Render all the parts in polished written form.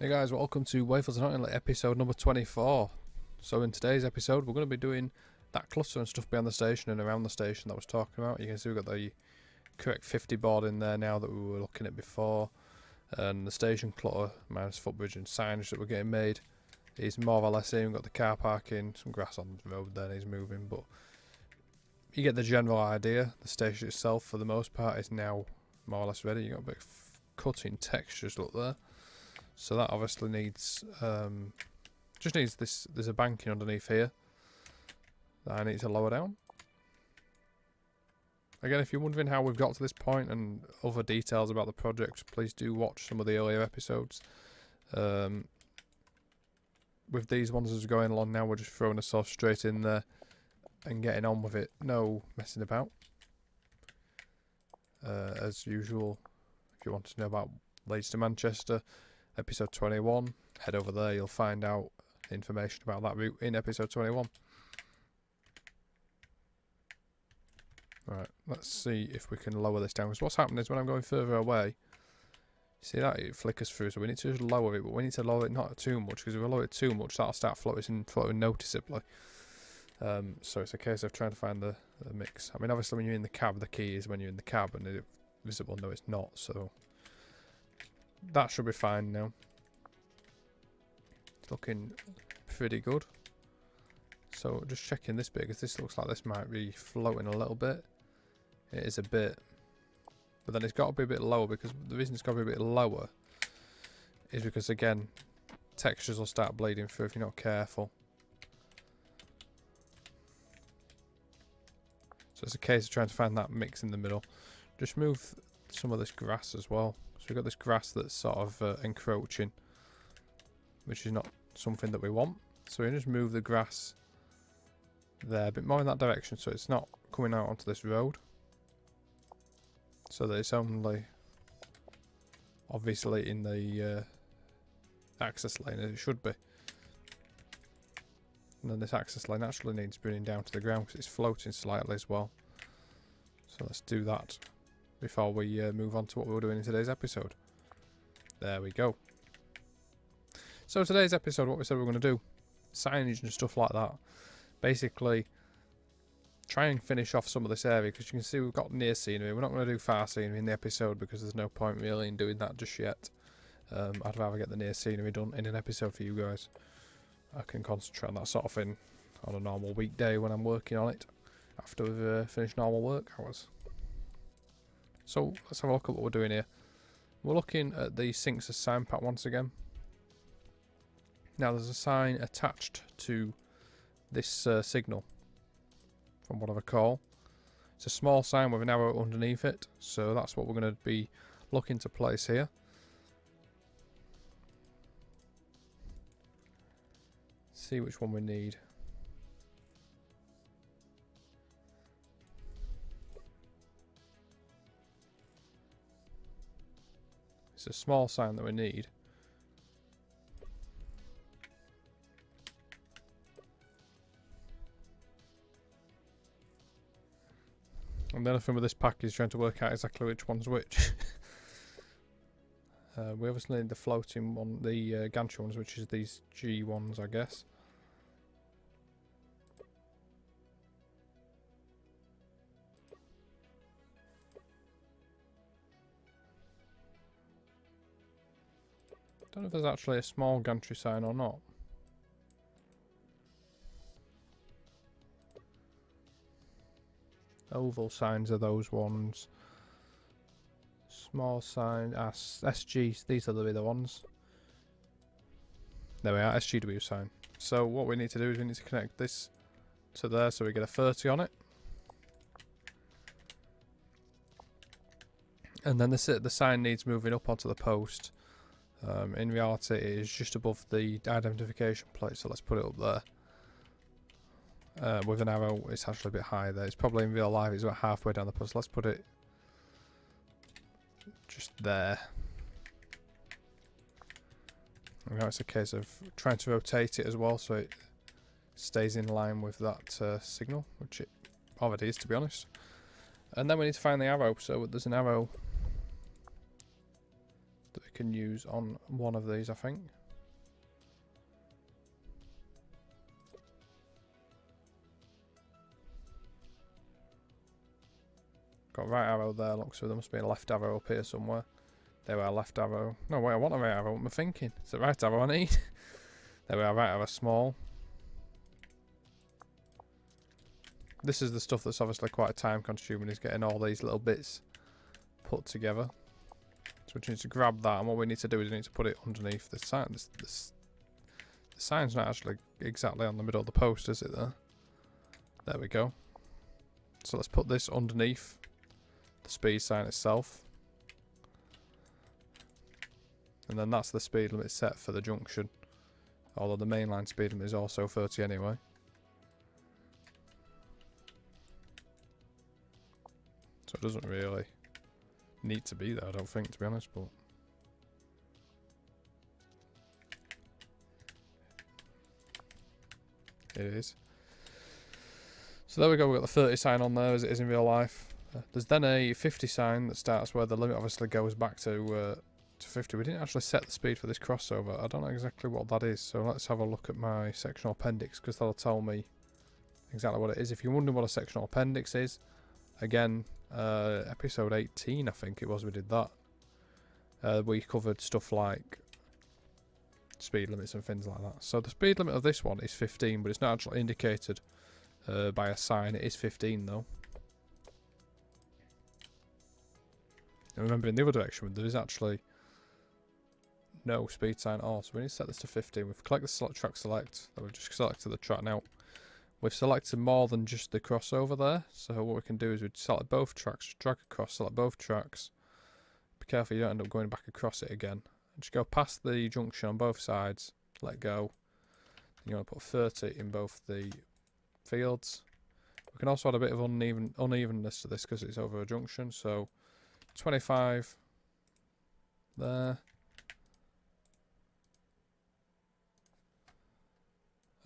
Hey guys, welcome to Wakefield and Knottingley episode number 24. So in today's episode we're going to be doing that cluster and stuff behind the station and around the station that I was talking about. You can see we've got the correct 50 board in there now that we were looking at before. And the station clutter, minus footbridge and signage that we're getting made, is more or less in. We've got the car parking, some grass on the road there needs moving, but you get the general idea. The station itself for the most part is now more or less ready. You've got a bit of cutting textures up there. So that obviously needs, just needs this, there's a banking underneath here that I need to lower down. Again, if you're wondering how we've got to this point and other details about the project, please do watch some of the earlier episodes. With these ones as we're going along now, we're just throwing ourselves straight in there and getting on with it. No messing about. As usual, if you want to know about Leeds to Manchester, episode 21, head over there, you'll find out information about that route in episode 21. Right, let's see if we can lower this down, because what's happening is when I'm going further away, see that it flickers through, so we need to just lower it, but we need to lower it not too much, because if we lower it too much that'll start floating noticeably. So it's a case of trying to find the mix. I mean, obviously when you're in the cab, the key is when you're in the cab and it's visible. No, it's not, so that should be fine now. It's looking pretty good. So just checking this bit, because this looks like this might be floating a little bit. It is a bit, but then it's got to be a bit lower, because the reason it's got to be a bit lower is because, again, textures will start bleeding through if you're not careful. So it's a case of trying to find that mix in the middle. Just move some of this grass as well. So we've got this grass that's sort of encroaching, which is not something that we want. So we just move the grass there a bit more in that direction, so it's not coming out onto this road, so that it's only obviously in the access lane as it should be. And then this access lane actually needs bringing down to the ground because it's floating slightly as well. So let's do that before we move on to what we're doing in today's episode. There we go. So today's episode, what we said we were going to do, signage and stuff like that. Basically, try and finish off some of this area, because you can see we've got near scenery. We're not going to do far scenery in the episode because there's no point really in doing that just yet. I'd rather get the near scenery done in an episode for you guys. I can concentrate on that sort of thing on a normal weekday when I'm working on it after we've finished normal work hours. So let's have a look at what we're doing here. We're looking at the sinks as sign pack once again. Now there's a sign attached to this signal from what I recall. It's a small sign with an arrow underneath it, so that's what we're going to be looking to place here. See which one we need. It's a small sign that we need. And the other thing with this pack is trying to work out exactly which one's which. We obviously need the floating one, the gantry ones, which is these G ones, I guess. Don't know if there's actually a small gantry sign or not. Oval signs are those ones. Small sign, SG, these are the ones. There we are, SGW sign. So what we need to do is we need to connect this to there so we get a 30 on it. And then the sign needs moving up onto the post. In reality it is just above the identification plate, so let's put it up there. With an arrow, it's actually a bit higher there. It's probably in real life, it's about halfway down the post. Let's put it just there. And now it's a case of trying to rotate it as well so it stays in line with that signal, which it already is, to be honest. And then we need to find the arrow. So there's an arrow that we can use on one of these, I think. Got a right arrow there, look, so there must be a left arrow up here somewhere. There we are, left arrow. No, wait, I want a right arrow, what am I thinking? It's the right arrow I need. There we are, right arrow small. This is the stuff that's obviously quite time consuming, is getting all these little bits put together. So we need to grab that, and what we need to do is we need to put it underneath the sign. The sign's not actually exactly on the middle of the post, is it there? There we go. So let's put this underneath the speed sign itself. And then that's the speed limit set for the junction. Although the mainline speed limit is also 30 anyway. So it doesn't really need to be there, I don't think, to be honest, but... it is. So there we go, we've got the 30 sign on there as it is in real life. There's then a 50 sign that starts where the limit obviously goes back to 50. We didn't actually set the speed for this crossover. I don't know exactly what that is, so let's have a look at my sectional appendix because that'll tell me exactly what it is. If you're wondering what a sectional appendix is, again, episode 18 I think it was, we did that. We covered stuff like speed limits and things like that. So the speed limit of this one is 15, but it's not actually indicated by a sign. It is 15 though. And remember, in the other direction there is actually no speed sign at all, so we need to set this to 15. We've clicked the track select, we've just selected the track now. We've selected more than just the crossover there, so what we can do is we'd select both tracks, drag across, select both tracks. Be careful you don't end up going back across it again. Just go past the junction on both sides, let go. You want to put 30 in both the fields. We can also add a bit of unevenness to this because it's over a junction, so 25 there.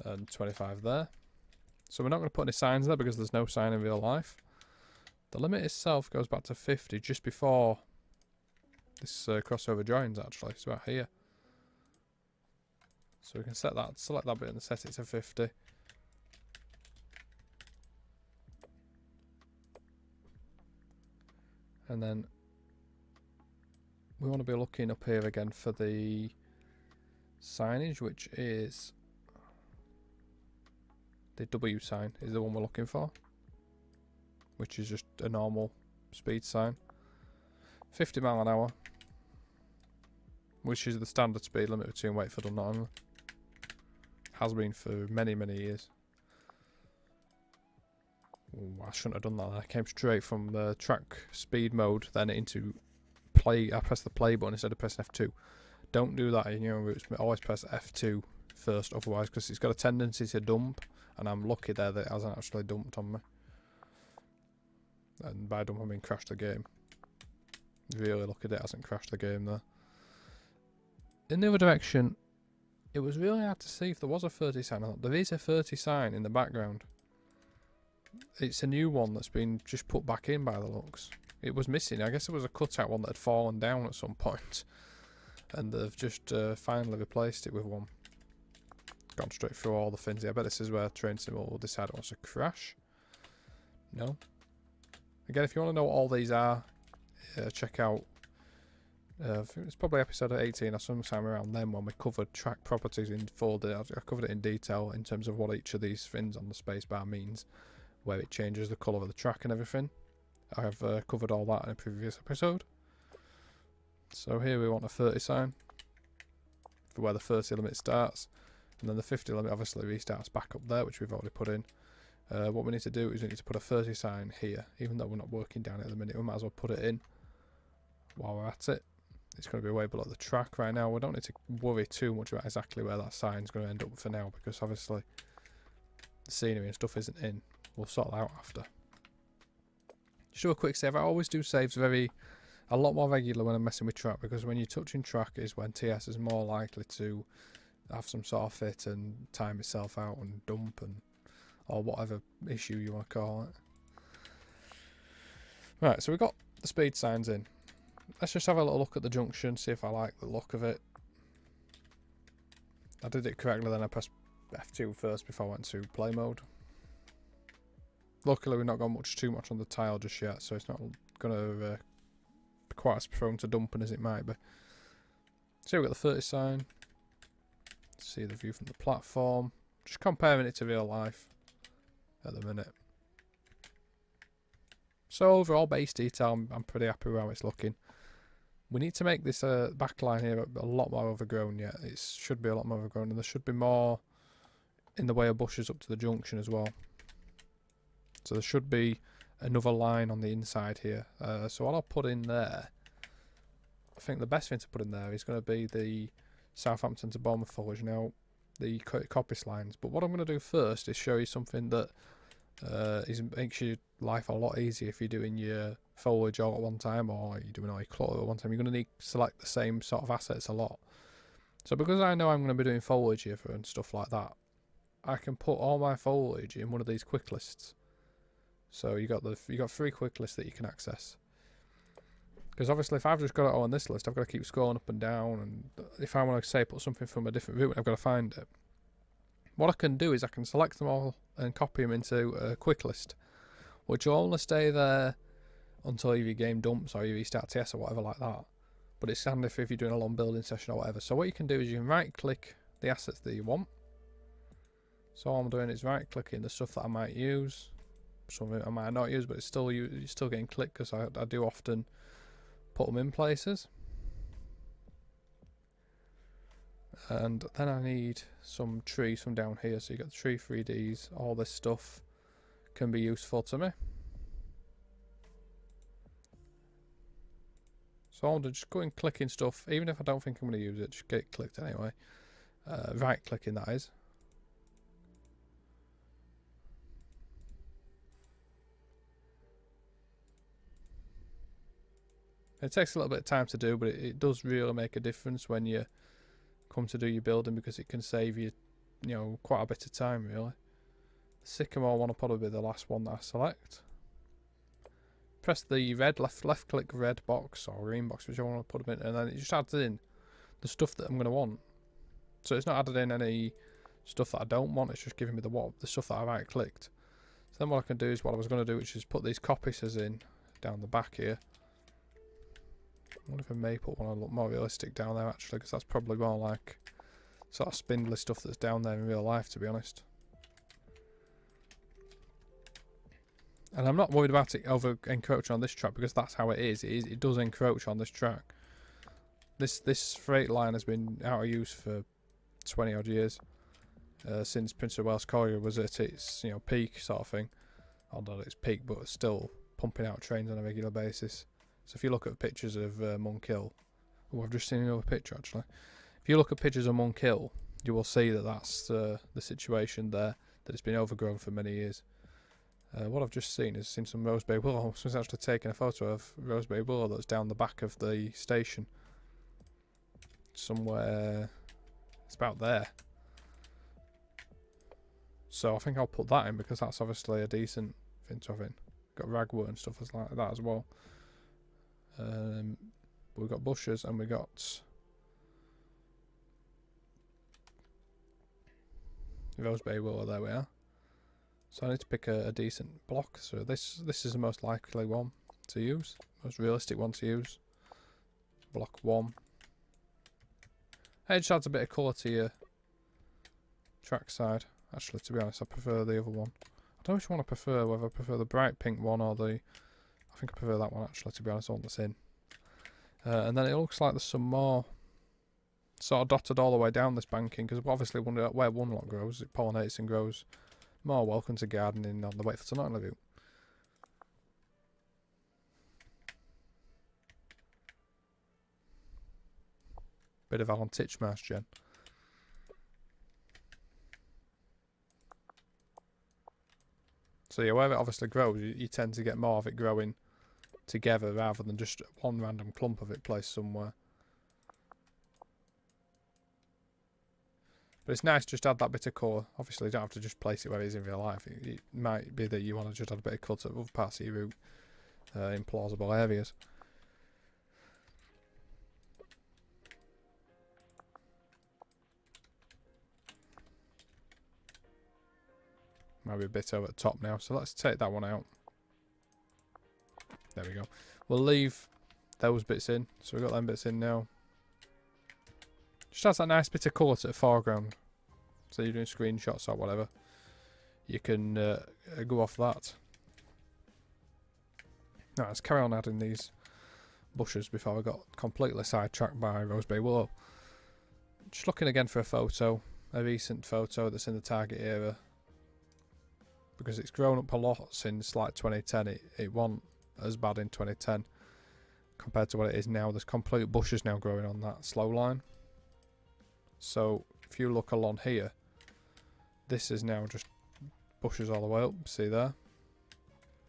And 25 there. So we're not going to put any signs there because there's no sign in real life. The limit itself goes back to 50 just before this crossover joins, actually. It's about here. So we can set that, select that bit and set it to 50. And then we want to be looking up here again for the signage, which is the W sign is the one we're looking for, which is just a normal speed sign. 50 mile an hour, which is the standard speed limit between Wakefield and Knottingley. Has been for many, many years. Ooh, I shouldn't have done that. I came straight from the track speed mode then into play. I pressed the play button instead of pressing F2. Don't do that in your own routes. Always press F2 first, otherwise, because it's got a tendency to dump. And I'm lucky there that it hasn't actually dumped on me. And by dump I mean crashed the game. Really lucky that it hasn't crashed the game there. In the other direction, it was really hard to see if there was a 30 sign or not. There is a 30 sign in the background. It's a new one that's been just put back in by the looks. It was missing. I guess it was a cutout one that had fallen down at some point. And they've just finally replaced it with one. Gone straight through all the things. I bet this is where Train Sim will decide it wants to crash. No. Again, if you want to know what all these are, check out. It's probably episode 18 or sometime around then when we covered track properties in full. I covered it in detail in terms of what each of these things on the spacebar means, where it changes the colour of the track and everything. I have covered all that in a previous episode. So here we want a 30 sign for where the 30 limit starts. And then the 50 limit obviously restarts back up there, which we've already put in. What we need to do is we need to put a 30 sign here. Even though we're not working down it at the minute, we might as well put it in while we're at it. It's going to be way below the track right now. We don't need to worry too much about exactly where that sign's going to end up for now, because obviously the scenery and stuff isn't in. We'll sort that out after. Just do a quick save. I always do saves a lot more regular when I'm messing with track, because when you're touching track is when TS is more likely to have some sort of fit and time itself out and dump and or whatever issue you want to call it. Right, so we've got the speed signs in. Let's just have a little look at the junction, see if I like the look of it. I did it correctly, then I pressed F2 first before I went to play mode. Luckily we've not got too much on the tile just yet, so it's not going to be quite as prone to dumping as it might be. So we've got the 30 sign. See the view from the platform. Just comparing it to real life at the minute. So overall base detail, I'm pretty happy with how it's looking. We need to make this back line here a lot more overgrown yet. It should be a lot more overgrown, and there should be more in the way of bushes up to the junction as well. So there should be another line on the inside here. So what I'll put in there, I think the best thing to put in there is going to be the Southampton to Bournemouth foliage, now the coppice lines. But what I'm going to do first is show you something that makes your life a lot easier if you're doing your foliage all at one time, or you're doing all your clutter at one time. You're going to need to select the same sort of assets a lot. So because I know I'm going to be doing foliage here and stuff like that, I can put all my foliage in one of these quick lists. So you got 3 quick lists that you can access. Because obviously if I've just got it all on this list, I've got to keep scrolling up and down, and if I want to say put something from a different route, I've got to find it. What I can do is I can select them all and copy them into a quick list, which will only stay there until your game dumps or you restart TS or whatever like that. But it's handy if you're doing a long building session or whatever. So what you can do is you can right click the assets that you want. So all I'm doing is right clicking the stuff that I might use. Some of it I might not use, but it's still you're still getting clicked because I do often put them in places. And then I need some trees from down here. So you got the tree 3Ds. All this stuff can be useful to me. So I'm just going clicking stuff, even if I don't think I'm going to use it, just get it clicked anyway. Right clicking, that is. It takes a little bit of time to do, but it does really make a difference when you come to do your building, because it can save you, quite a bit of time really. The sycamore one will probably be the last one that I select. Press the red left click red box or green box, which I want to put them in, and then it just adds in the stuff that I'm going to want. So it's not added in any stuff that I don't want, it's just giving me the stuff that I right clicked. So then what I can do is what I was going to do, which is put these coppices in down the back here. I wonder if I may put one that look more realistic down there actually, because that's probably more like sort of spindly stuff that's down there in real life, to be honest. And I'm not worried about it over encroaching on this track, because that's how it is. It does encroach on this track. This freight line has been out of use for 20 odd years, since Prince of Wales Colliery was at its peak sort of thing. Although it's peak, but it's still pumping out trains on a regular basis. So if you look at pictures of Monkhill, I've just seen another picture actually. If you look at pictures of Monkhill, you will see that that's the situation there, that it's been overgrown for many years. What I've just seen is some Rosebay willow. Someone's actually taken a photo of Rosebay willow that's down the back of the station. Somewhere, it's about there. So I think I'll put that in, because that's obviously a decent thing to have in. Got ragwort and stuff like that as well. We've got bushes and we got Rosebay willow. There we are. So I need to pick a decent block. So this is the most likely one to use, most realistic one to use. Block 1. It just adds a bit of colour to your Trackside. Actually, to be honest, I prefer the other one. I don't know which one I prefer, whether I prefer the bright pink one or the... I think I prefer that one actually, to be honest, the one that's in. And then it looks like there's some more sort of dotted all the way down this banking, because obviously where one lot grows, it pollinates and grows more. Welcome to gardening on the Wakefield to Knottingley route. Bit of Alan Titchmarsh, Jen. So yeah, where it obviously grows, you tend to get more of it growing together rather than just one random clump of it placed somewhere. But it's nice just to add that bit of colour. Obviously you don't have to just place it where it is in real life. It might be that you want to just add a bit of colour to other parts of your route in plausible areas. might be a bit over the top now, so let's take that one out. There we go. We'll leave those bits in, so we've got them bits in now. Just adds that nice bit of colour to the foreground. So you're doing screenshots or whatever, you can go off that. Now let's carry on adding these bushes before we got completely sidetracked by Roseberry Willow. Just looking again for a photo, a recent photo that's in the target era, because it's grown up a lot since like 2010. It wasn't as bad in 2010 compared to what it is now. There's complete bushes now growing on that slow line. So if you look along here, this is now just bushes all the way up, see there?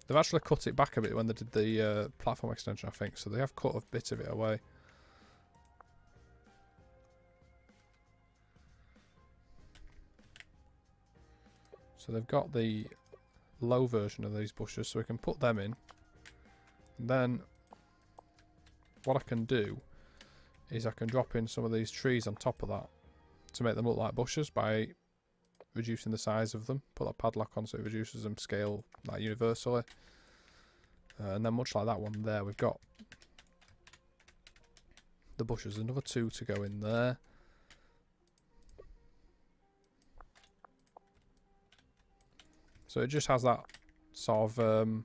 They've actually cut it back a bit when they did the platform extension, I think, so they have cut a bit of it away. So they've got the low version of these bushes, so we can put them in. And then what I can do is I can drop in some of these trees on top of that to make them look like bushes by reducing the size of them. Put that padlock on so it reduces them scale like universally. And then much like that one there, we've got the bushes. Another 2 to go in there. So it just has that sort of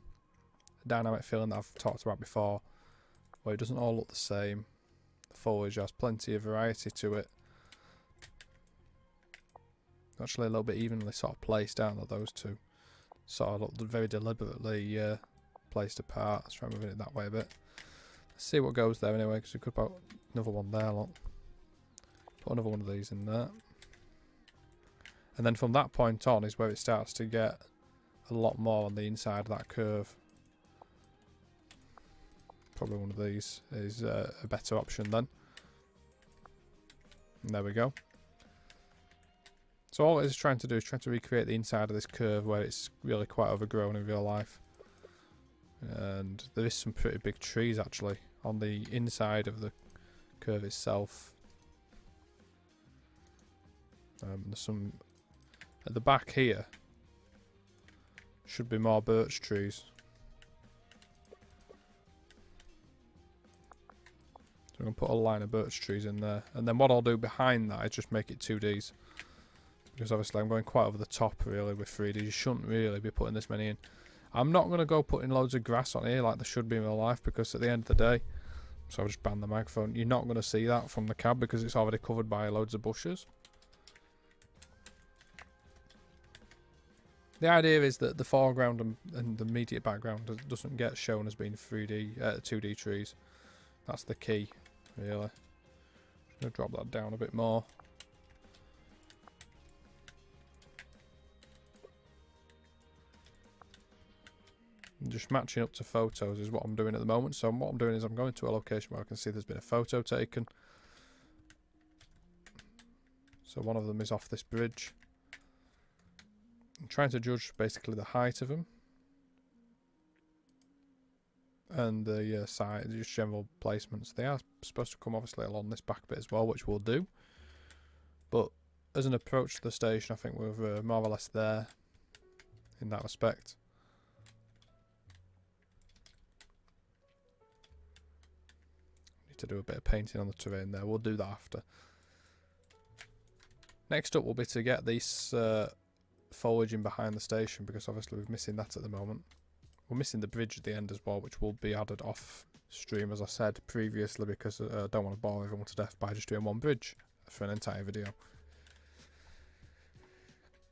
dynamic feeling that I've talked about before, where it doesn't all look the same. The foliage has plenty of variety to it. Actually a little bit evenly sort of placed, aren't they, those two? Sort of look very deliberately placed apart. Let's try moving it that way a bit. Let's see what goes there anyway, because we could put another one there, look. Put another one of these in there. And then from that point on is where it starts to get a lot more on the inside of that curve. Probably one of these is a better option then. And there we go. So all it is trying to do is trying to recreate the inside of this curve where it's really quite overgrown in real life. And there is some pretty big trees actually on the inside of the curve itself. There's some at the back here. Should be more birch trees. So I'm going to put a line of birch trees in there. And then what I'll do behind that is just make it 2Ds. Because obviously I'm going quite over the top really with 3D. You shouldn't really be putting this many in. I'm not going to go putting loads of grass on here like there should be in real life, because at the end of the day, so I'll just ban the microphone, you're not going to see that from the cab because it's already covered by loads of bushes. The idea is that the foreground and the immediate background doesn't get shown as being 2D trees. That's the key, really. I'm going to drop that down a bit more. And just matching up to photos is what I'm doing at the moment. So what I'm doing is I'm going to a location where I can see there's been a photo taken. So one of them is off this bridge. I'm trying to judge basically the height of them. And the side, just general placements. They are supposed to come obviously along this back bit as well, which we'll do. But as an approach to the station, I think we're more or less there in that respect. Need to do a bit of painting on the terrain there. We'll do that after. Next up will be to get this foliage in behind the station, because obviously we're missing that at the moment. We're missing the bridge at the end as well, which will be added off stream, as I said previously, because I don't want to bore everyone to death by just doing one bridge for an entire video.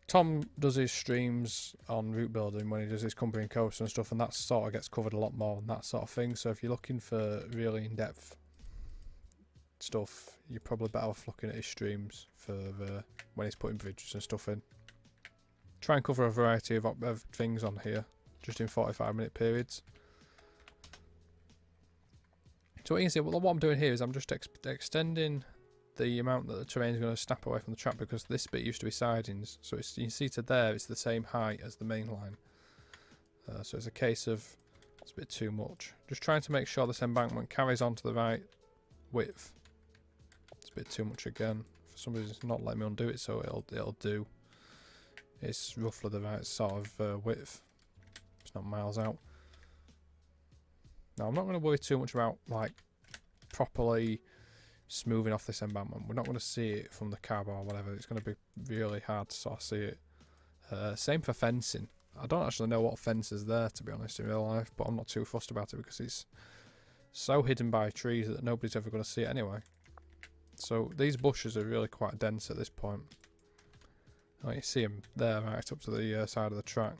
Tom does his streams on route building when he does his company and coaster and stuff, and that sort of gets covered a lot more and that sort of thing. So if you're looking for really in-depth stuff, you're probably better off looking at his streams for when he's putting bridges and stuff in. Try and cover a variety of things on here, just in 45-minute periods. So what you can see, what I'm doing here is I'm just extending the amount that the terrain is going to snap away from the track, because this bit used to be sidings. So you can see to there, it's the same height as the main line. So it's a case of, it's a bit too much. Just trying to make sure this embankment carries on to the right width. It's a bit too much again. For some reason it's not letting me undo it, so it'll do. It's roughly the right sort of width. It's not miles out. Now I'm not going to worry too much about like properly smoothing off this embankment. We're not going to see it from the cab or whatever. It's going to be really hard to sort of see it. Same for fencing. I don't actually know what fence is there, to be honest, in real life, but I'm not too fussed about it because it's so hidden by trees that nobody's ever going to see it anyway. So these bushes are really quite dense at this point. Oh, you see them there right up to the side of the track,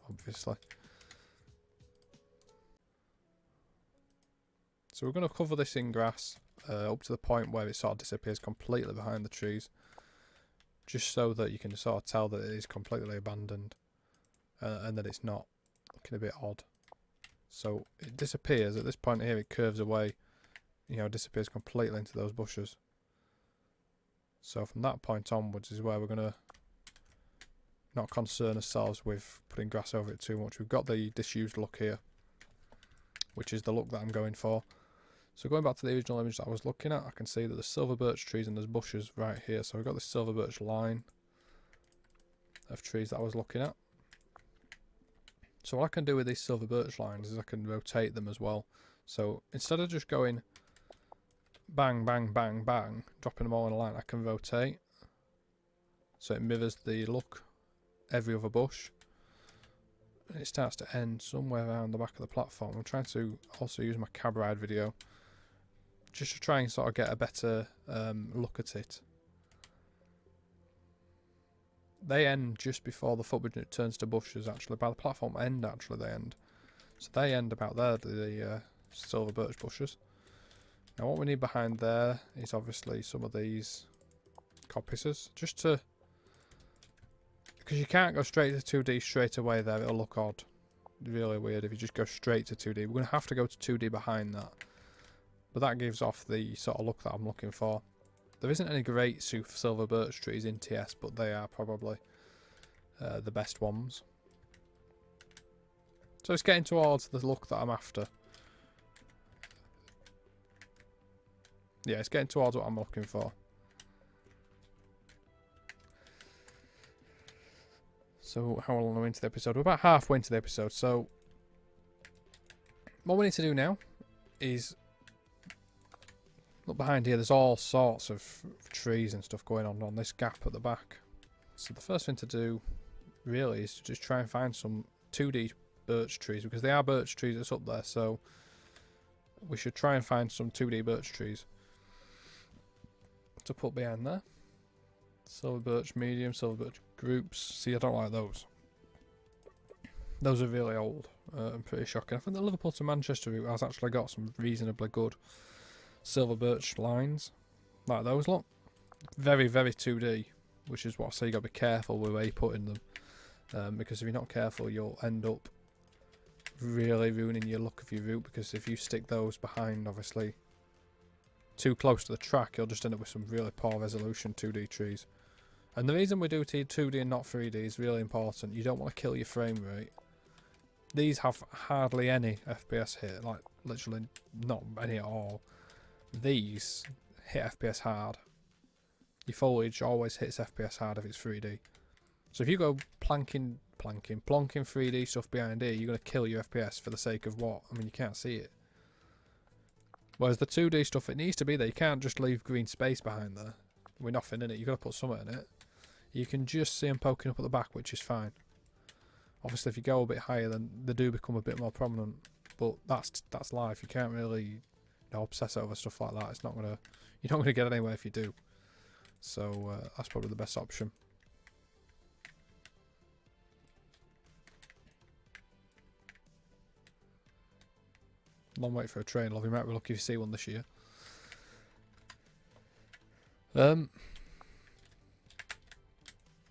obviously. So we're going to cover this in grass up to the point where it sort of disappears completely behind the trees, just so that you can sort of tell that it is completely abandoned and that it's not looking a bit odd. So it disappears at this point here. It curves away, you know, disappears completely into those bushes. So from that point onwards is where we're going to not concern ourselves with putting grass over it too much. We've got the disused look here, which is the look that I'm going for. So going back to the original image that I was looking at, I can see that there's silver birch trees and there's bushes right here. So we've got this silver birch line of trees that I was looking at. So what I can do with these silver birch lines is I can rotate them as well. So instead of just going bang, bang, bang, bang, dropping them all in a line, I can rotate. So it mirrors the look every other bush. And it starts to end somewhere around the back of the platform. I'm trying to also use my cab ride video just to try and sort of get a better look at it. They end just before the footbridge and it turns to bushes actually. By the platform end actually they end. So they end about there, the silver birch bushes. Now what we need behind there is obviously some of these coppices. Just to... because you can't go straight to 2D straight away there, it'll look odd. Really weird if you just go straight to 2D. We're going to have to go to 2D behind that. But that gives off the sort of look that I'm looking for. There isn't any great silver birch trees in TS, but they are probably the best ones. So it's getting towards the look that I'm after. Yeah, it's getting towards what I'm looking for. So how long are we into the episode? We're about halfway into the episode. So what we need to do now is look behind here. There's all sorts of trees and stuff going on this gap at the back. So the first thing to do really is to just try and find some 2D birch trees, because they are birch trees that's up there. So we should try and find some 2D birch trees to put behind there. Silver birch medium, silver birch groups. See, I don't like those. Those are really old and pretty shocking. I think the Liverpool to Manchester route has actually got some reasonably good silver birch lines. Like those, look. Very, very 2D, which is what I say you got to be careful with where you're putting them. Because if you're not careful, you'll end up really ruining your look of your route, because if you stick those behind, obviously, too close to the track, you'll just end up with some really poor resolution 2D trees. And the reason we do 2D and not 3D is really important. You don't want to kill your frame rate. These have hardly any FPS hit, like literally not any at all. These hit FPS hard. Your foliage always hits FPS hard if it's 3D. So if you go plonking 3D stuff behind here, you're going to kill your FPS for the sake of what? I mean, you can't see it. Whereas the 2D stuff, it needs to be there. You can't just leave green space behind there with nothing in it. You've got to put something in it. You can just see them poking up at the back, which is fine. Obviously, if you go a bit higher, then they do become a bit more prominent. But that's life. You can't really obsess over stuff like that. It's not gonna. You're not gonna get anywhere if you do. So that's probably the best option. Long wait for a train, love. You might be lucky if you see one this year.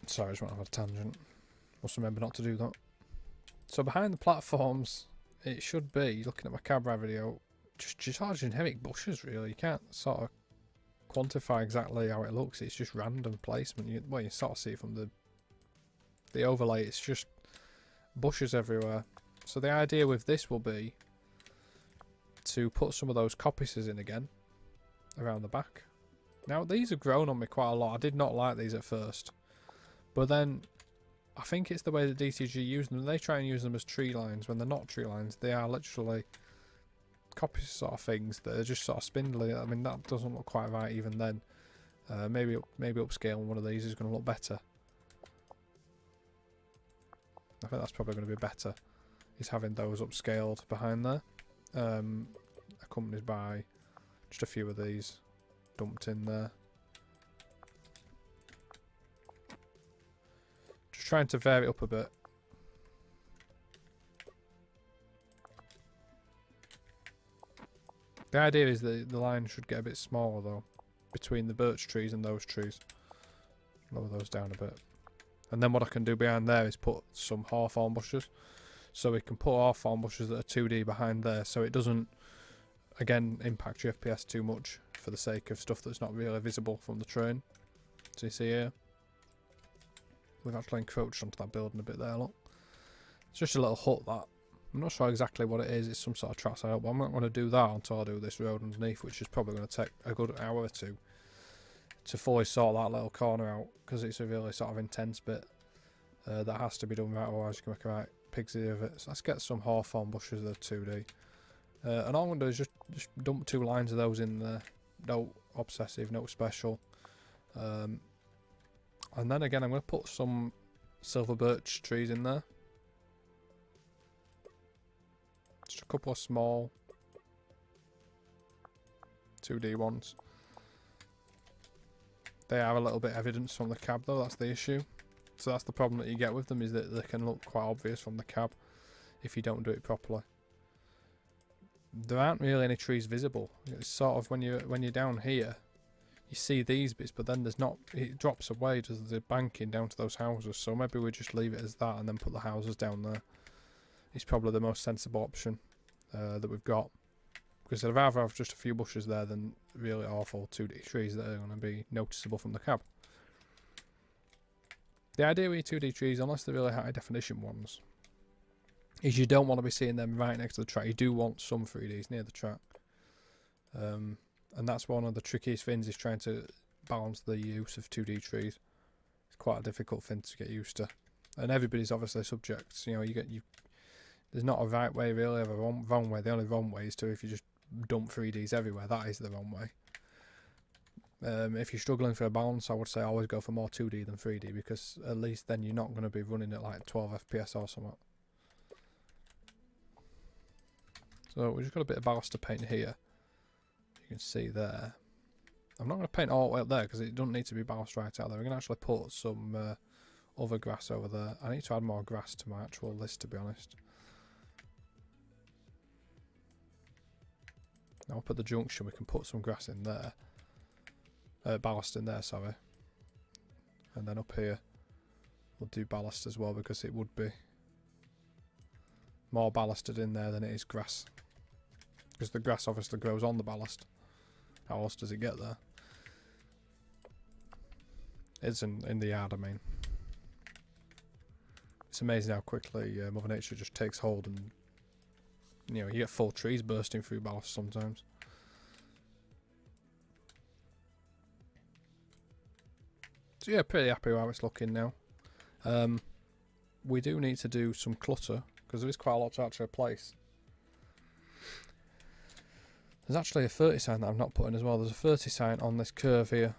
Sorry, I just went off a tangent. Must remember not to do that. So behind the platforms, it should be, looking at my cab ride video, just sort of generic bushes really. You can't sort of quantify exactly how it looks. It's just random placement. You sort of see it from the overlay. It's just bushes everywhere. So the idea with this will be to put some of those coppices in again around the back. Now these have grown on me quite a lot. I did not like these at first, but then I think it's the way that DTG use them. They try and use them as tree lines when they're not tree lines. They are literally copy sort of things that are just sort of spindly. I mean, that doesn't look quite right even then. Maybe upscaling one of these is going to look better. I think that's probably going to be better, is having those upscaled behind there. Accompanied by just a few of these dumped in there. Just trying to vary it up a bit. The idea is that the line should get a bit smaller though, between the birch trees and those trees. Lower those down a bit. And then what I can do behind there is put some hawthorn bushes. So we can put hawthorn bushes that are 2D behind there, so it doesn't, again, impact your FPS too much for the sake of stuff that's not really visible from the train. So you see here, we've actually encroached onto that building a bit there, look. It's just a little hut that. I'm not sure exactly what it is. It's some sort of trackside hut, but I'm not going to do that until I do this road underneath, which is probably going to take a good hour or two to fully sort that little corner out, because it's a really sort of intense bit that has to be done right, otherwise you can make a right pig's ear of it. So let's get some hawthorn bushes that are 2D. And all I'm going to do is just dump 2 lines of those in there. No obsessive, no special. And then again I'm going to put some silver birch trees in there. Just a couple of small 2D ones. They are a little bit evidence from the cab though, that's the issue. So that's the problem that you get with them, is that they can look quite obvious from the cab if you don't do it properly. There aren't really any trees visible. It's sort of when you're down here, you see these bits, but then there's not. It drops away, does the banking down to those houses. So maybe we just leave it as that and then put the houses down there. It's probably the most sensible option that we've got, because I'd rather have just a few bushes there than really awful 2D trees that are going to be noticeable from the cab. The idea with 2D trees, unless they're really high definition ones, is you don't want to be seeing them right next to the track. You do want some 3Ds near the track. And that's one of the trickiest things, is trying to balance the use of 2D trees. It's quite a difficult thing to get used to. And everybody's obviously subject. You know, there's not a right way really, of a wrong way. The only wrong way is if you just dump 3Ds everywhere. That is the wrong way. If you're struggling for a balance, I would say always go for more 2D than 3D, because at least then you're not going to be running at like 12 FPS or something. So we've just got a bit of ballast to paint here. You can see there. I'm not going to paint all the way up there because it doesn't need to be ballast right out there. We're going to actually put some other grass over there. I need to add more grass to my actual list, to be honest. Now up at the junction we can put some grass in there. Ballast in there, sorry. And then up here we'll do ballast as well, because it would be more ballasted in there than it is grass. Because the grass obviously grows on the ballast. How else does it get there? It's in the yard, I mean. It's amazing how quickly Mother Nature just takes hold, and you know, you get full trees bursting through ballast sometimes. So yeah, pretty happy with how it's looking now. We do need to do some clutter, because there is quite a lot to actually place. There's actually a 30 sign that I've not put in as well. There's a 30 sign on this curve here,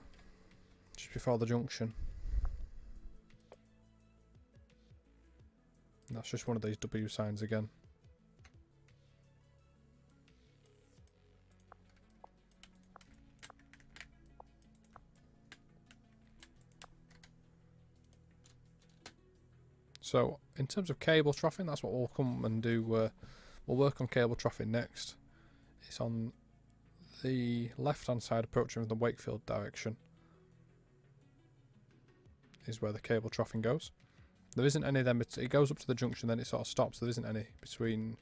just before the junction. And that's just one of these W signs again. So in terms of cable troughing, that's what we'll come and do. We'll work on cable troughing next. It's on the left hand side approaching from the Wakefield direction is where the cable troughing goes. There isn't any then, it goes up to the junction, then it sort of stops. There isn't any between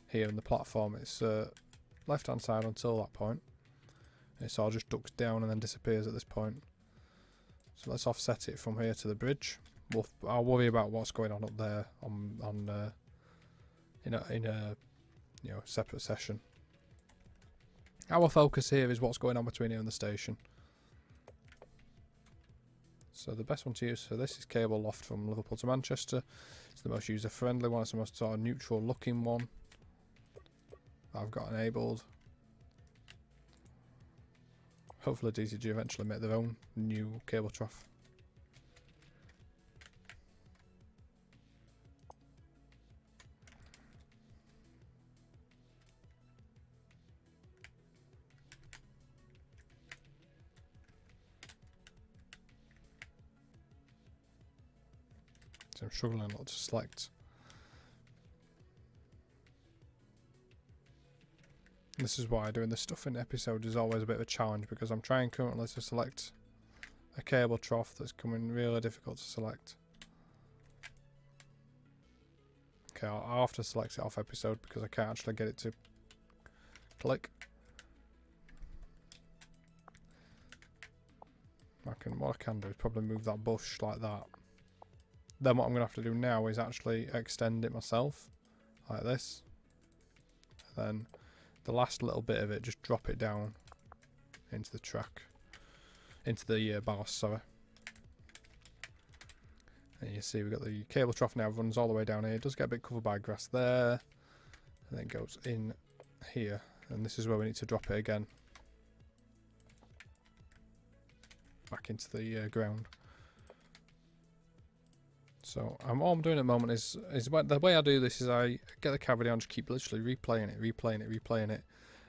here and the platform. It's left hand side until that point. It sort of just ducks down and then disappears at this point. So let's offset it from here to the bridge. I'll worry about what's going on up there in a separate session. Our focus here is what's going on between here and the station. So the best one to use for this is Cable Loft from Liverpool to Manchester. It's the most user friendly one, it's the most sort of neutral looking one I've got enabled. Hopefully DCG eventually make their own new cable trough. So I'm struggling a lot to select. This is why doing this stuff in episode is always a bit of a challenge, because I'm trying currently to select a cable trough that's coming really difficult to select. Okay, I'll have to select it off episode because I can't actually get it to click. What I can do is probably move that bush like that. Then what I'm going to have to do now is actually extend it myself, like this. And then the last little bit of it, just drop it down into the track, into the ballast, sorry. And you see we've got the cable trough now, runs all the way down here. It does get a bit covered by grass there, and then goes in here. And this is where we need to drop it again, back into the ground. So all I'm doing at the moment is the way I do this is I get the cavity on, just keep literally replaying it,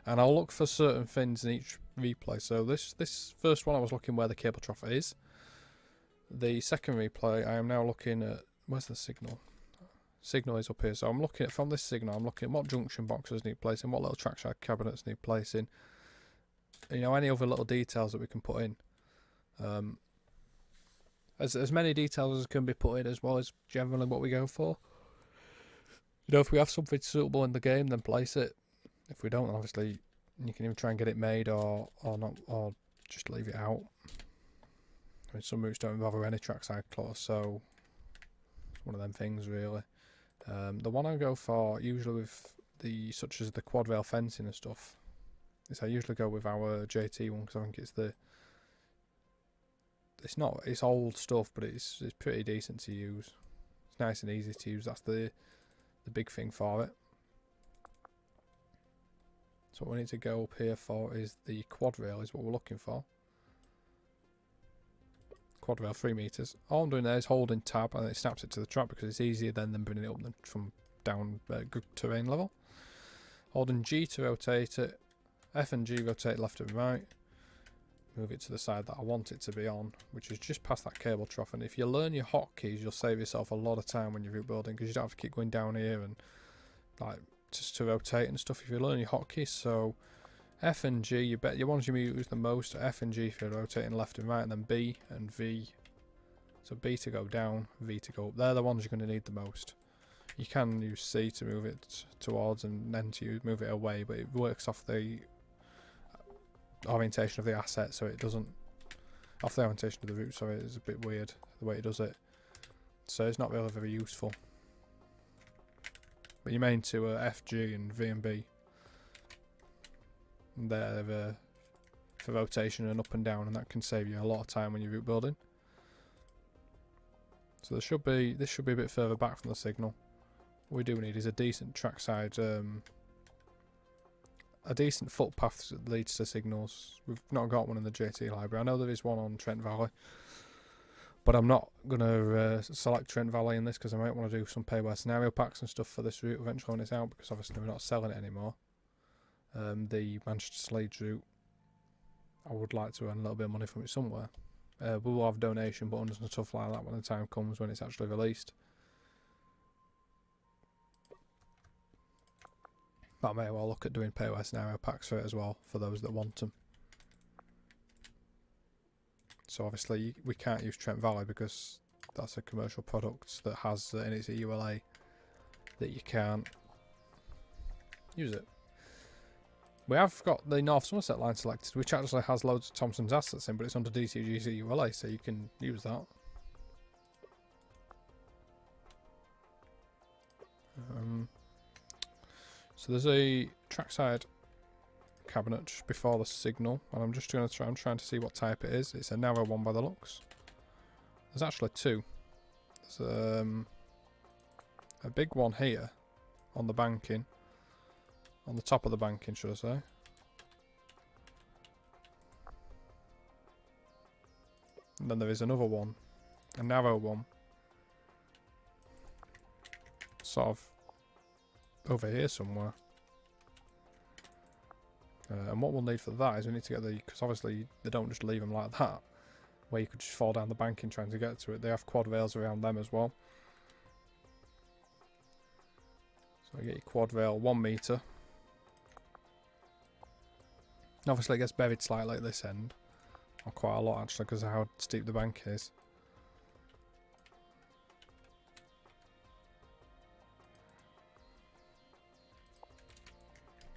and I'll look for certain things in each replay. So this first one I was looking where the cable trough is. The second replay I am now looking at, where's the signal? Signal is up here, so I'm looking at, from this signal I'm looking at what junction boxes need placing, what little trackside cabinets need placing, you know, any other little details that we can put in. As many details as can be put in, as well as generally what we go for. You know, if we have something suitable in the game, then place it. If we don't, then obviously you can even try and get it made, or not, or just leave it out. I mean, some routes don't involve any trackside clause, so it's one of them things really. The one I go for usually with such as the quad rail fencing and stuff is I usually go with our JT one, because I think it's old stuff, but it's pretty decent to use. It's nice and easy to use. That's the big thing for it. So what we need to go up here for is the quad rail, is what we're looking for. Quad rail 3 meters. All I'm doing there is holding tab, and it snaps it to the track because it's easier than bringing it up from down good terrain level. Holding G to rotate it. F and G rotate left and right. Move it to the side that I want it to be on, which is just past that cable trough. And if you learn your hotkeys, you'll save yourself a lot of time when you're route building, because you don't have to keep going down here and like just to rotate and stuff. If you learn your hotkeys, so F and G, you bet your ones you use the most are F and G if you're rotating left and right, and then B and V. So B to go down, V to go up. They're the ones you're going to need the most. You can use C to move it towards and then to move it away, but it works off the orientation of the asset, so it doesn't off the orientation of the route, so it's a bit weird the way it does it, so it's not really very useful. But your main two are F, G and V and B, and they're for rotation and up and down, and that can save you a lot of time when you're route building. So this should be a bit further back from the signal. What we do need is a decent trackside, a decent footpath that leads to signals. We've not got one in the JT library. I know there is one on Trent Valley, but I'm not going to select Trent Valley in this, because I might want to do some payware scenario packs and stuff for this route eventually when it's out, because obviously we're not selling it anymore. The Manchester Leeds route, I would like to earn a little bit of money from it somewhere. We will have donation buttons and stuff like that when the time comes, when it's actually released. But I may well look at doing payware scenario packs for it as well, for those that want them. So obviously we can't use Trent Valley because that's a commercial product that has in its EULA that you can't use it. We have got the North Somerset line selected, which actually has loads of Thompson's assets in, but it's under DCG's EULA, so you can use that. So there's a trackside cabinet just before the signal, and I'm just going to trying to see what type it is. It's a narrow one by the looks. There's actually two. There's a big one here on the banking. On the top of the banking, should I say. And then there is another one. A narrow one. Sort of over here somewhere. And what we'll need for that is we need to get the... Because obviously they don't just leave them like that. Where you could just fall down the banking trying to get to it. They have quad rails around them as well. So you get your quad rail 1 metre. Obviously it gets buried slightly at this end. Or quite a lot actually because of how steep the bank is.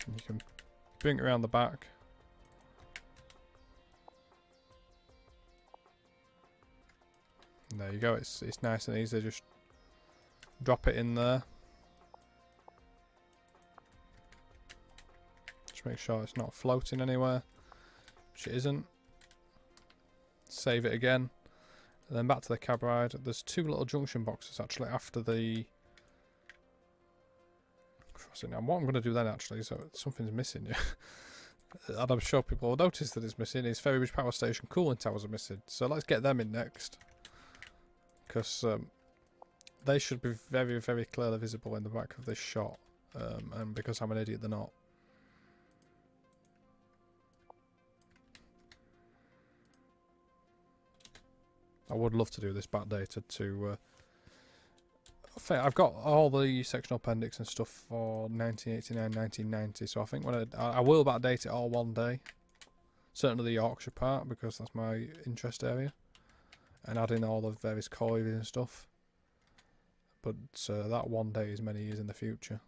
And you can bring it around the back. And there you go, it's nice and easy, just drop it in there. Just make sure it's not floating anywhere, which it isn't. Save it again, and then back to the cab ride. There's 2 little junction boxes actually after the crossing. Now what I'm going to do then actually, so something's missing here. And I'm sure people will notice that it's missing. Is Ferrybridge Power Station cooling towers are missing, so let's get them in next. Because they should be very, very clearly visible in the back of this shot. And because I'm an idiot, they're not. I would love to do this backdated to... I've got all the sectional appendix and stuff for 1989, 1990, so I think when I will backdate it all one day. Certainly the Yorkshire part, because that's my interest area. And add in all the various coilies and stuff. But that one day is many years in the future.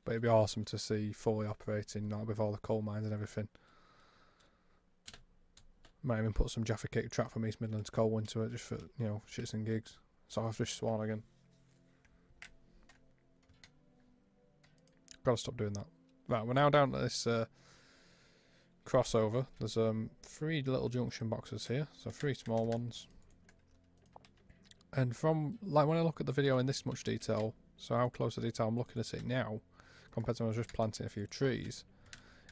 But it'd be awesome to see fully operating, not with all the coal mines and everything. Might even put some Jaffa Cake Trap from East Midlands coal into it, just for, you know, shits and gigs. So I've just sworn again. Gotta stop doing that. Right, we're now down to this crossover. There's 3 little junction boxes here, so 3 small ones. And from, like, when I look at the video in this much detail, so how close to detail I'm looking at it now, compared to when I was just planting a few trees,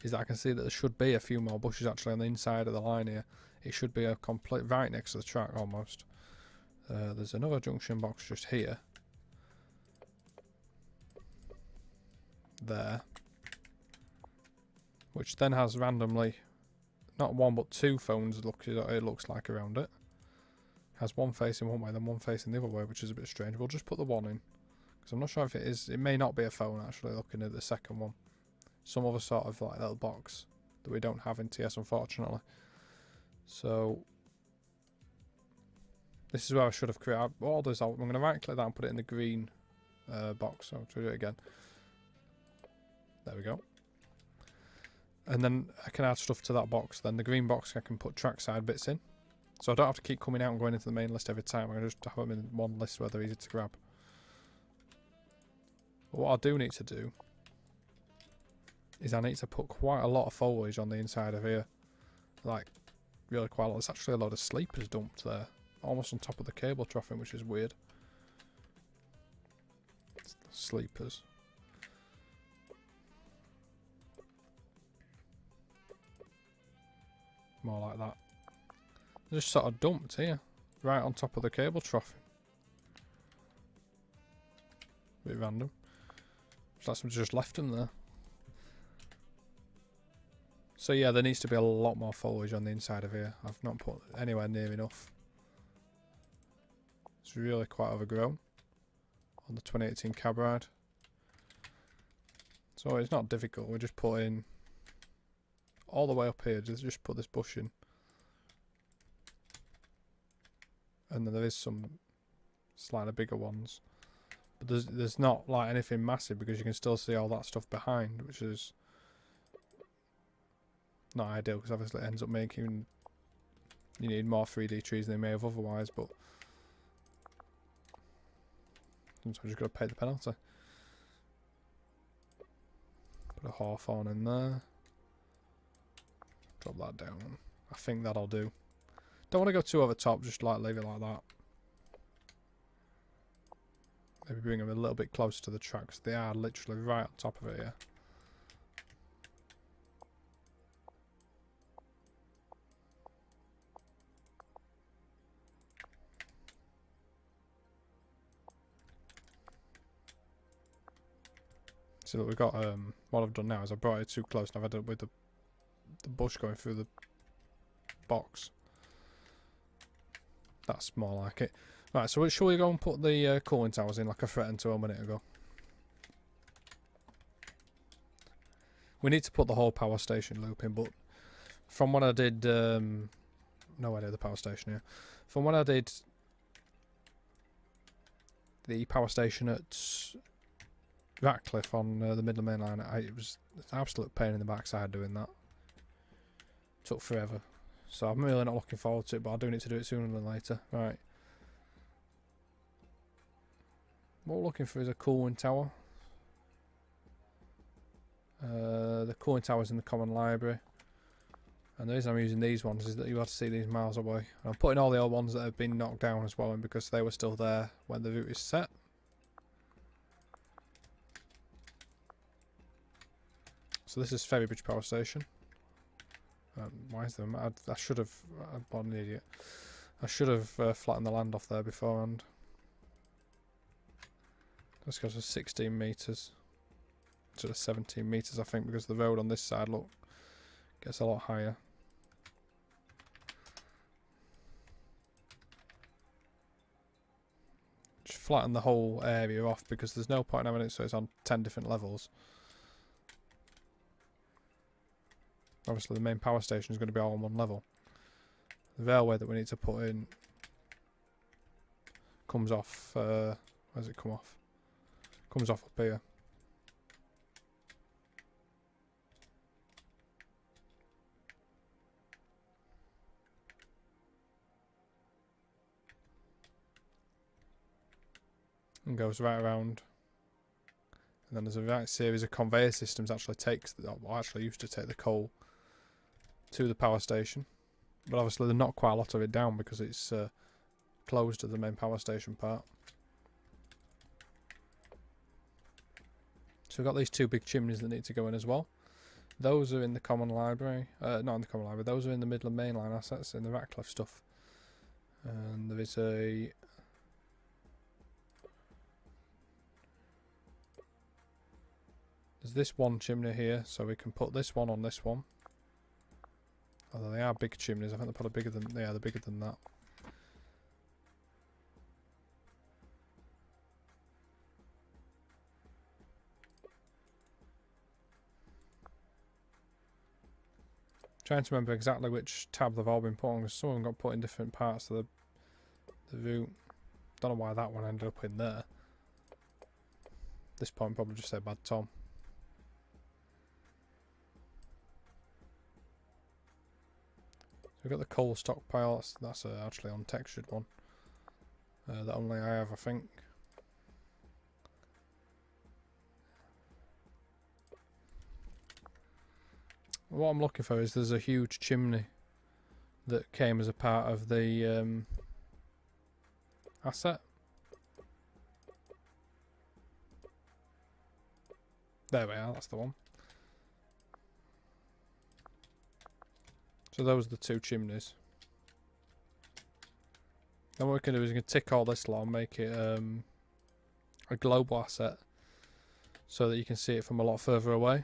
is that I can see that there should be a few more bushes actually on the inside of the line here. It should be a complete, right next to the track almost. There's another junction box just here. There. Which then has randomly, not 1 but 2 phones, it looks like around it. Has one facing one way, then one facing the other way, which is a bit strange. We'll just put the 1 in. Because I'm not sure if it is, it may not be a phone actually, looking at the second one. Some other sort of like little box that we don't have in TS unfortunately. So this is where I should have created. What I'll do is I'm going to right click that and put it in the green box. So I'll do it again. There we go. And then I can add stuff to that box. Then the green box I can put trackside bits in. So I don't have to keep coming out and going into the main list every time. I can just have them in one list where they're easy to grab. But what I do need to do is I need to put quite a lot of foliage on the inside of here. Like, really quite a lot. There's actually a lot of sleepers dumped there. Almost on top of the cable troughing, which is weird. Sleepers. More like that. They're just sort of dumped here. Right on top of the cable troughing. Bit random. It's like someone's just left them there. So yeah, there needs to be a lot more foliage on the inside of here. I've not put anywhere near enough. It's really quite overgrown on the 2018 cab ride. So it's not difficult, we just put in all the way up here, just put this bush in. And then there is some slightly bigger ones. But there's not like anything massive because you can still see all that stuff behind, which is not ideal because obviously it ends up making you need more 3D trees than you may have otherwise, but sometimes you've got to pay the penalty. Put a hawthorn in there. Drop that down. I think that'll do. Don't want to go too over top, just like leave it like that. Maybe bring them a little bit closer to the tracks. They are literally right on top of it here. So that we've got, what I've done now is I brought it too close and I've had it with the bush going through the box. That's more like it. Right, so shall we go and put the cooling towers in like I threatened to a minute ago? We need to put the whole power station loop in, but from when I did, no idea the power station here. From when I did the power station at Ratcliffe on the Midland Main Line, it was an absolute pain in the backside doing that. Took forever. So I'm really not looking forward to it, but I do need to do it sooner than later. Right. What we're looking for is a cooling tower. The cooling tower's in the common library. And the reason I'm using these ones is that you have to see these miles away. And I'm putting all the old ones that have been knocked down as well in because they were still there when the route is set. So this is Ferrybridge Power Station. Why is there? I should have. I'm an idiot. I should have flattened the land off there beforehand. This goes to 16 metres. To 17 metres, I think, because the road on this side, look, gets a lot higher. Just flatten the whole area off because there's no point in having it so it's on 10 different levels. Obviously the main power station is going to be all on one level. The railway that we need to put in comes off, where does it come off? Comes off up here. And goes right around. And then there's a right series of conveyor systems actually actually used to take the coal to the power station, but obviously they're not quite a lot of it down because it's closed to the main power station part. So we've got these two big chimneys that need to go in as well. Those are in the common library, not in the common library, those are in the Midland Main Line assets, in the Ratcliffe stuff. And there is there's this one chimney here, so we can put this one on this one. Although they are big chimneys, I think they're probably bigger than, yeah, they're bigger than that. Trying to remember exactly which tab they've all been put on, because some of them got put in different parts of the route. Don't know why that one ended up in there. At this point, probably just say bad Tom. We've got the coal stockpile, that's actually an untextured one. That only I have, I think. What I'm looking for is there's a huge chimney that came as a part of the asset. There we are, that's the one. So those are the two chimneys. Then what we can do is we can tick all this lot and make it a global asset so that you can see it from a lot further away.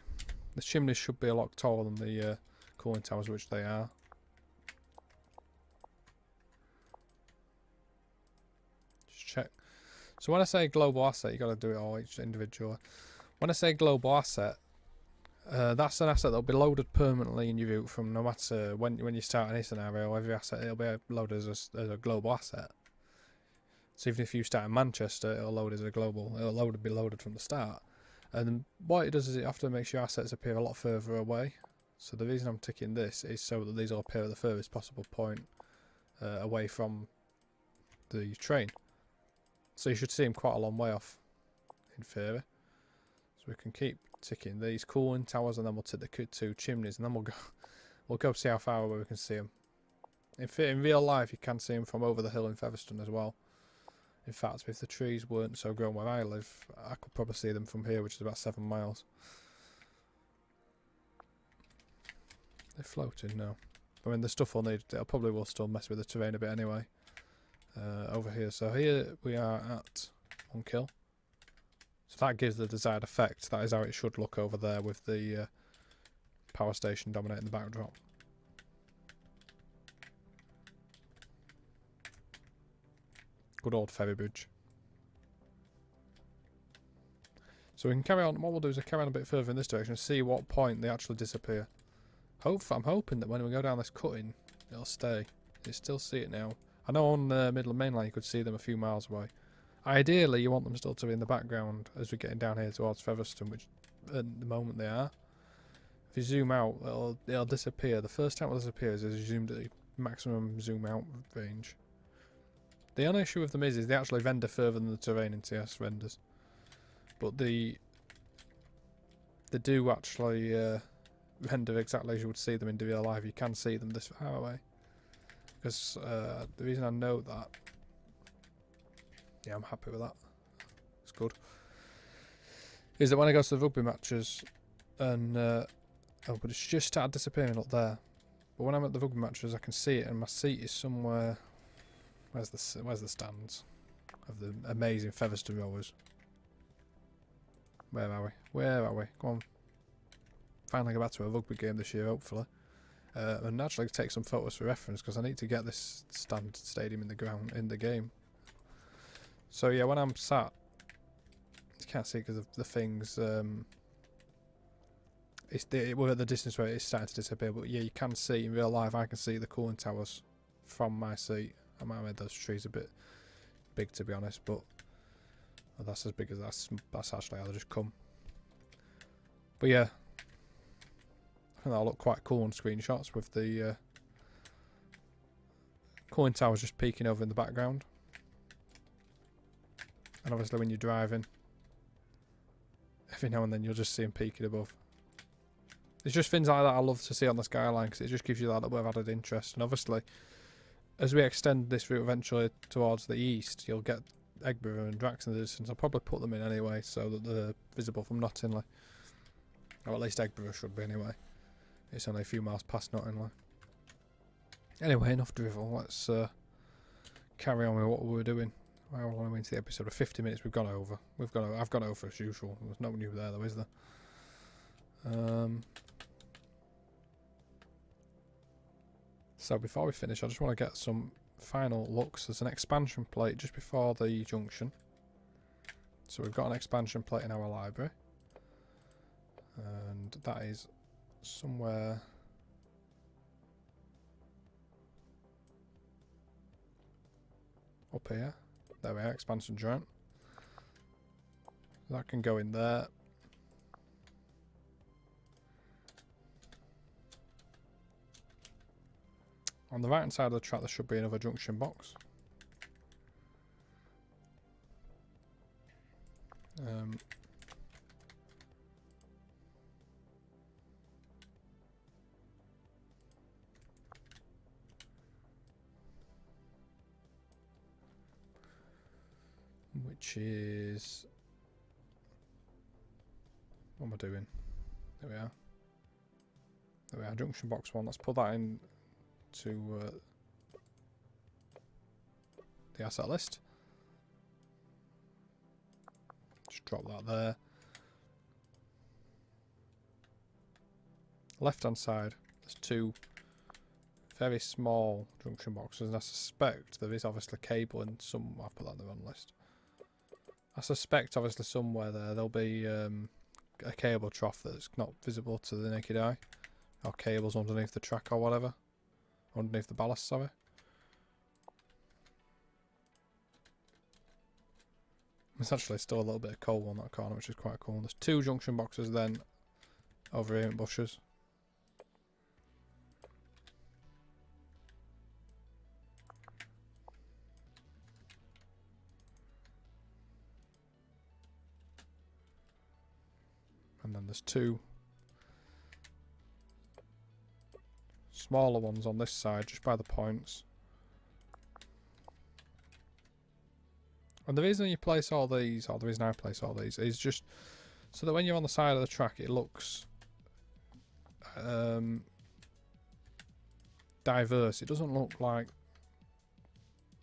The chimneys should be a lot taller than the cooling towers, which they are. Just check. So when I say global asset, you got to do it all each individual. When I say global asset, that's an asset that'll be loaded permanently in your route from no matter when you start any scenario. Every asset it'll be loaded as a global asset. So even if you start in Manchester, it'll load as a global. It'll be loaded from the start. And what it does is it often makes your assets appear a lot further away. So the reason I'm ticking this is so that these will appear at the furthest possible point away from the train. So you should see them quite a long way off, in theory. So we can keep ticking these cooling towers, and then we'll tick the two chimneys, and then we'll We'll go see how far away we can see them. In real life, you can see them from over the hill in Featherstone as well. In fact, if the trees weren't so grown where I live, I could probably see them from here, which is about 7 miles. They're floating now. I mean, the stuff will need, it'll probably will still mess with the terrain a bit anyway. Over here. So here we are at Monkhill. So that gives the desired effect. That is how it should look over there with the power station dominating the backdrop. Good old ferry bridge. So we can carry on. What we'll do is carry on a bit further in this direction and see what point they actually disappear. I'm hoping that when we go down this cutting, it'll stay. You still see it now. I know on the Midland Main Line you could see them a few miles away. Ideally, you want them still to be in the background as we're getting down here towards Featherstone, which at the moment they are. If you zoom out, it'll disappear. The first time it disappears is you zoom to the maximum zoom out range. The only issue with them is they actually render further than the terrain in TS renders. But they do actually render exactly as you would see them in real life. You can see them this far away. Because the reason I know that, yeah, I'm happy with that. It's good. Is that when I go to the rugby matches, and oh, but it's just started disappearing up there. But when I'm at the rugby matches, I can see it, and my seat is somewhere. Where's the stands of the amazing Featherstone Rovers? Where are we? Where are we? Go on. Finally get back to a rugby game this year, hopefully. And actually take some photos for reference because I need to get this stadium in the game. So yeah, when I'm sat, you can't see because of the things. We're at the distance where it's starting to disappear, but yeah, you can see in real life. I can see the cooling towers from my seat. I might have made those trees a bit big to be honest, but that's as big as that's actually how they just come. But yeah. I think that'll look quite cool on screenshots with the cooling towers just peeking over in the background. And obviously when you're driving, every now and then you'll just see them peeking above. It's just things like that I love to see on the skyline because it just gives you that little bit of added interest. And obviously, as we extend this route eventually towards the east, you'll get Eggborough and Drax in the distance. I'll probably put them in anyway so that they're visible from Knottingley. Or at least Eggborough should be anyway. It's only a few miles past Knottingley. Anyway, enough drivel. Let's carry on with what we were doing. How long are we into the episode? 50 minutes we've gone over. I've gone over as usual. There's no new there though, is there? So before we finish, I just want to get some final looks. There's an expansion plate just before the junction. So we've got an expansion plate in our library. And that is somewhere up here. There we are, expansion joint. That can go in there. On the right hand side of the track there should be another junction box. Which is, what am I doing? There we are. There we are, junction box 1. Let's put that in to the asset list. Just drop that there. Left hand side, there's 2 very small junction boxes, and I suspect there is obviously cable in some. I'll put that on the wrong list. I suspect obviously somewhere there'll be a cable trough that's not visible to the naked eye, or cables underneath the track or whatever, underneath the ballast, sorry. There's actually still a little bit of coal on that corner, which is quite cool. There's 2 junction boxes then over here in bushes. And then there's 2 smaller ones on this side, just by the points. And the reason you place all these, or the reason I place all these, is just so that when you're on the side of the track, it looks diverse. It doesn't look like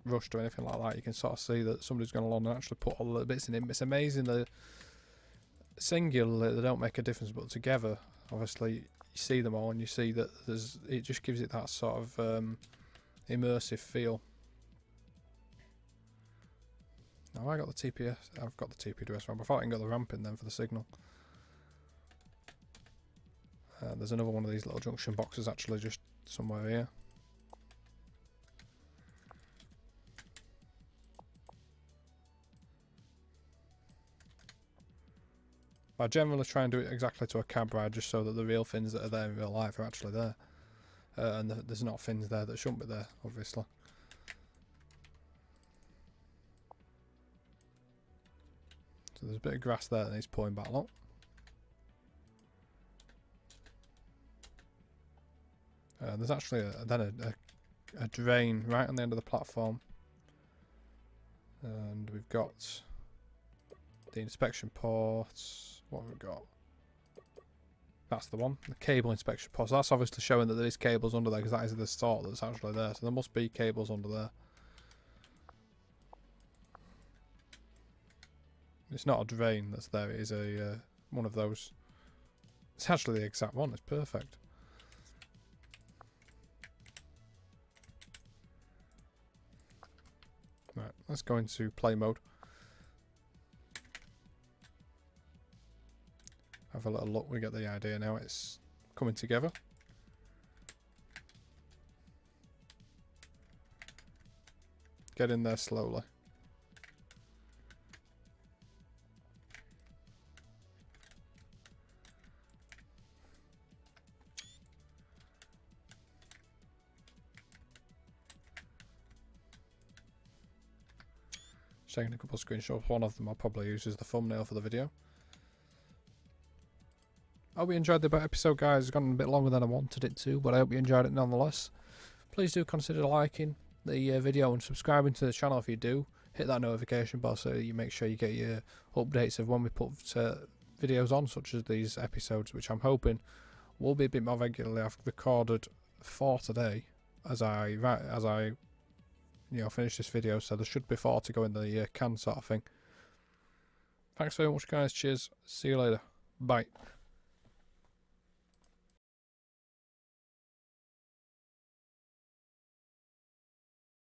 rushed or anything like that. You can sort of see that somebody's gone along and actually put all the little bits in it. It's amazing that singularly they don't make a difference, but together, obviously, you see them all and you see that it just gives it that sort of immersive feel. Now I got the TPS. I've got the TPS ramp. I thought I can get the ramp in then for the signal. There's another one of these little junction boxes actually just somewhere here. I generally try and do it exactly to a cab ride, just so that the real fins that are there in real life are actually there. And there's not fins there that shouldn't be there, obviously. So there's a bit of grass there that needs pulling back, look. There's actually a drain right on the end of the platform. And we've got the inspection ports. What have we got? That's the one, the cable inspection port. So that's obviously showing that there is cables under there, because that is the sort that's actually there. So there must be cables under there. It's not a drain that's there, it is a one of those. It's actually the exact one, it's perfect. Right, let's go into play mode. Have a little look, we get the idea now, it's coming together. Get in there slowly. Just taking a couple of screenshots, one of them I'll probably use as the thumbnail for the video. I hope you enjoyed the episode, guys. It's gone a bit longer than I wanted it to, but I hope you enjoyed it nonetheless. Please do consider liking the video and subscribing to the channel if you do. Hit that notification bell so that you make sure you get your updates of when we put videos on, such as these episodes, which I'm hoping will be a bit more regularly. I've recorded 4 today as I finish this video, so there should be 4 to go in the can, sort of thing. Thanks very much, guys. Cheers. See you later. Bye.